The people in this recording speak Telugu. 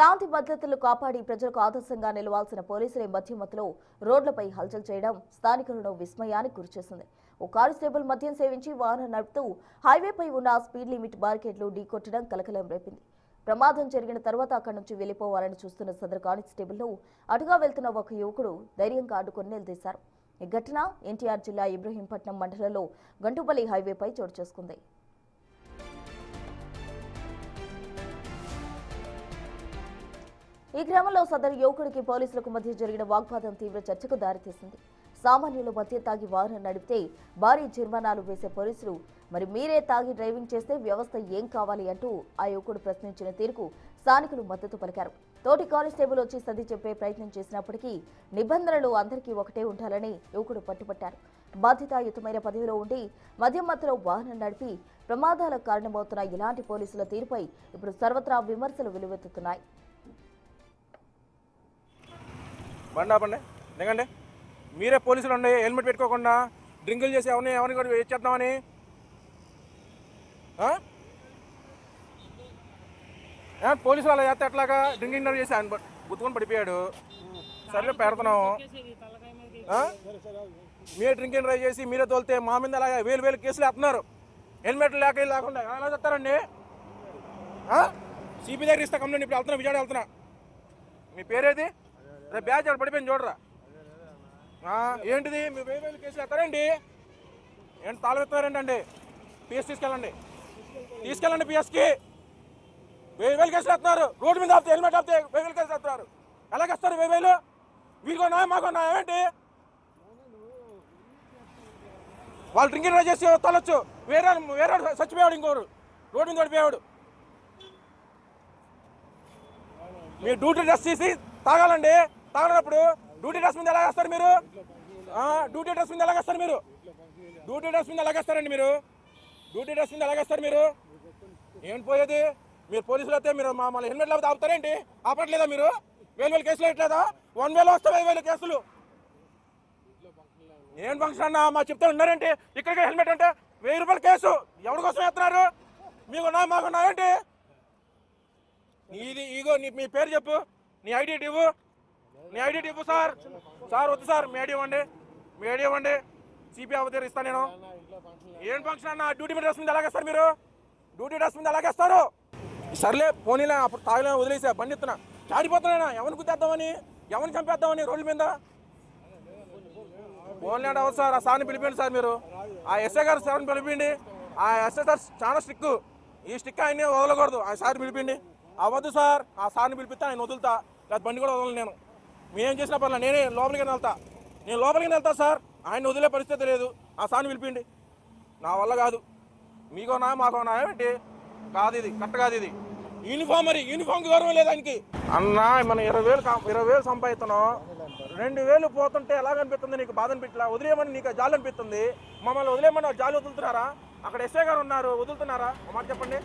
శాంతి భద్రతలు కాపాడి ప్రజలకు ఆదర్శంగా నిలవాల్సిన పోలీసులే మధ్యమతిలో రోడ్లపై హల్చల్ చేయడం స్థానికులను విస్మయానికి గురిచేసింది. ఓ కానిస్టేబుల్ మద్యం సేవించి వాహనం నడుపుతూ హైవేపై ఉన్న స్పీడ్ లిమిట్ బారికేడ్లు ఢీకొట్టడం కలకలం రేపింది. ప్రమాదం జరిగిన తర్వాత అక్కడి నుంచి వెళ్లిపోవాలని చూస్తున్న సదరు కానిస్టేబుల్ను అటుగా వెళ్తున్న ఒక యువకుడు ధైర్యంగా అడ్డుకొని నిలదీశారు. ఈ ఘటన ఎన్టీఆర్ జిల్లా ఇబ్రహీంపట్నం మండలంలో గంటుపల్లి హైవేపై చోటు చేసుకుంది. ఈ క్రమంలో సదరు యువకుడికి పోలీసులకు మధ్య జరిగిన వాగ్వాదం తీవ్ర చర్చకు దారితీసింది. సామాన్యులు మద్యం తాగి వాహనం నడిపితే భారీ జరిమానాలు వేసే పోలీసులు మరి మీరే తాగి డ్రైవింగ్ చేస్తే వ్యవస్థ ఏం కావాలి అంటూ ఆ యువకుడు ప్రశ్నించిన తీరుకు స్థానికులు మద్దతు పలికారు. తోటి కానిస్టేబుల్ వచ్చి సర్ది చెప్పే ప్రయత్నం చేసినప్పటికీ నిబంధనలు అందరికీ ఒకటే ఉండాలని యువకుడు పట్టుపట్టారు. బాధ్యతాయుతమైన పదవిలో ఉండి మద్యం మత్తులో వాహనం నడిపి ప్రమాదాలకు కారణమవుతున్న ఇలాంటి పోలీసుల తీరుపై ఇప్పుడు సర్వత్రా విమర్శలు వెలువెత్తుతున్నాయి. బండి దిగండి. మీరే పోలీసులు ఉండి హెల్మెట్ పెట్టుకోకుండా డ్రింకులు చేసి ఎవరిని కూడా చేద్దామని పోలీసులు అలా చేస్తే ఎట్లాగా డ్రింకింగ్ చేసి ఆయన గుర్తుకొని పడిపోయాడు. సర్లే పెడుతున్నాము. మీరే డ్రింకింగ్ డ్రైవ్ చేసి మీరే తోలితే మా మీద అలాగే వేలు కేసులు వేస్తున్నారు. హెల్మెట్లు లేకుండా ఎలా చెప్తారండి? సిపి దగ్గర ఇస్తా కంప్లైంట్. ఇప్పుడు వెళ్తున్నా, విజయవాడ వెళ్తున్నా. మీ పేరేది? రేపు బ్యాచ్ అక్కడ పడిపోయింది చూడరా. ఏంటిది మీ 1000 కేసులు ఎత్తారండి? ఏంటి తాళం ఎత్తారండి? పిఎస్ తీసుకెళ్ళండి పిఎస్కి. 1000 కేసులు ఎత్తున్నారు. రోడ్డు మీద ఆపితే హెల్మెట్ ఆపితే 1000 కేసులు ఎత్తున్నారు. ఎలాగేస్తారు 1000? వీళ్ళున్నా మాకున్నా ఏంటి? వాళ్ళు డ్రింకింగ్ డ్రైవ్ చేసి తొలొచ్చు. వేరే చచ్చిపోయాడు, ఇంకోరు రోడ్డు మీద పడిపోయాడు. మీ డ్యూటీ డ్రెస్ తీసి తాగాలండి. తాగనప్పుడు డ్యూటీ డ్రెస్ మీద ఎలాగేస్తారు మీరు? డ్యూటీ డ్రెస్ మీద ఎలాగేస్తారు మీరు? డ్యూటీ డ్రెస్ మీద ఎలాగేస్తారండి మీరు? డ్యూటీ డ్రెస్ మీద ఎలాగేస్తారు మీరు? ఏంటి పోయేది? మీరు పోలీసులు అయితే మీరు మమ్మల్ని హెల్మెట్ లేకపోతే ఆపుతారేంటి? ఆపట్లేదా మీరు? 1000 కేసులు వేయట్లేదా? 1000 వస్తే 1000 కేసులు. ఏం ఫంక్షన్ అన్నా మా చెప్తే ఉన్నారేంటి? ఇక్కడికి హెల్మెట్ అంటే 1000 రూపాయల కేసు. ఎవరి కోసం వేస్తున్నారు? మీకున్నా మాకున్నా ఏంటి? ఇది ఇగో మీ పేరు చెప్పు, నీ ఐడి ఇవ్వు. నీ ఐడి ఇవ్వు సార్. వద్దు సార్, మీ ఐడి ఇవ్వండి. సిపి అవతీరు ఇస్తాను నేను. ఏం ఫంక్షన్ అన్న? డ్యూటీ మీద డ్రెస్ మీద ఎలాగేస్తారు మీరు? డ్యూటీ డ్రెస్ మీద ఎలాగేస్తారు? సర్లే పోనీలే, అప్పుడు తాగిలే వదిలేసా. బండి ఎత్తున్నా చాడిపోతున్నా. ఎవరిని గుద్దేద్దామని, ఎవరిని చంపేద్దామని రోడ్ల మీద. పోనీ అవ్వదు సార్. ఆ సార్ని పిలిపిండి సార్. మీరు ఆ ఎస్ఐ గారు సార్ని పిలిపిండి. ఆ ఎస్ఐ సార్ చాలా స్ట్రిక్. ఈ స్టిక్ ఆయన్ని వదలకూడదు. ఆ సార్ పిలిపిండి. అవ్వద్దు సార్. ఆ సార్ని పిలిపిస్తే ఆయన వదులుతా, లేదా బండి కూడా వదలను నేను. మేమేం చేసినా పర్లేదు, నేనే లోపలికి వెళ్తా సార్. ఆయన వదిలే పరిస్థితి లేదు. ఆ సార్ని పిలిపిండి. నా వల్ల కాదు. మీకోనా మాకోనా ఏంటి? కాదు, ఇది కరెక్ట్ కాదు. ఇది యూనిఫామ్. మరి యూనిఫామ్కి గౌరవం లేదు ఆయనకి. అన్నా మనం 20,000 సంపాదిస్తున్నాం. 2,000 పోతుంటే ఎలాగనిపిస్తుంది నీకు? బాధ అనిపించలా? వదిలేయమని నీకు జాలి అనిపిస్తుంది. మమ్మల్ని వదిలేయమని జాలి వదులుతున్నారా? అక్కడ ఎస్ఐ గారు ఉన్నారు, వదులుతున్నారా? మాట చెప్పండి.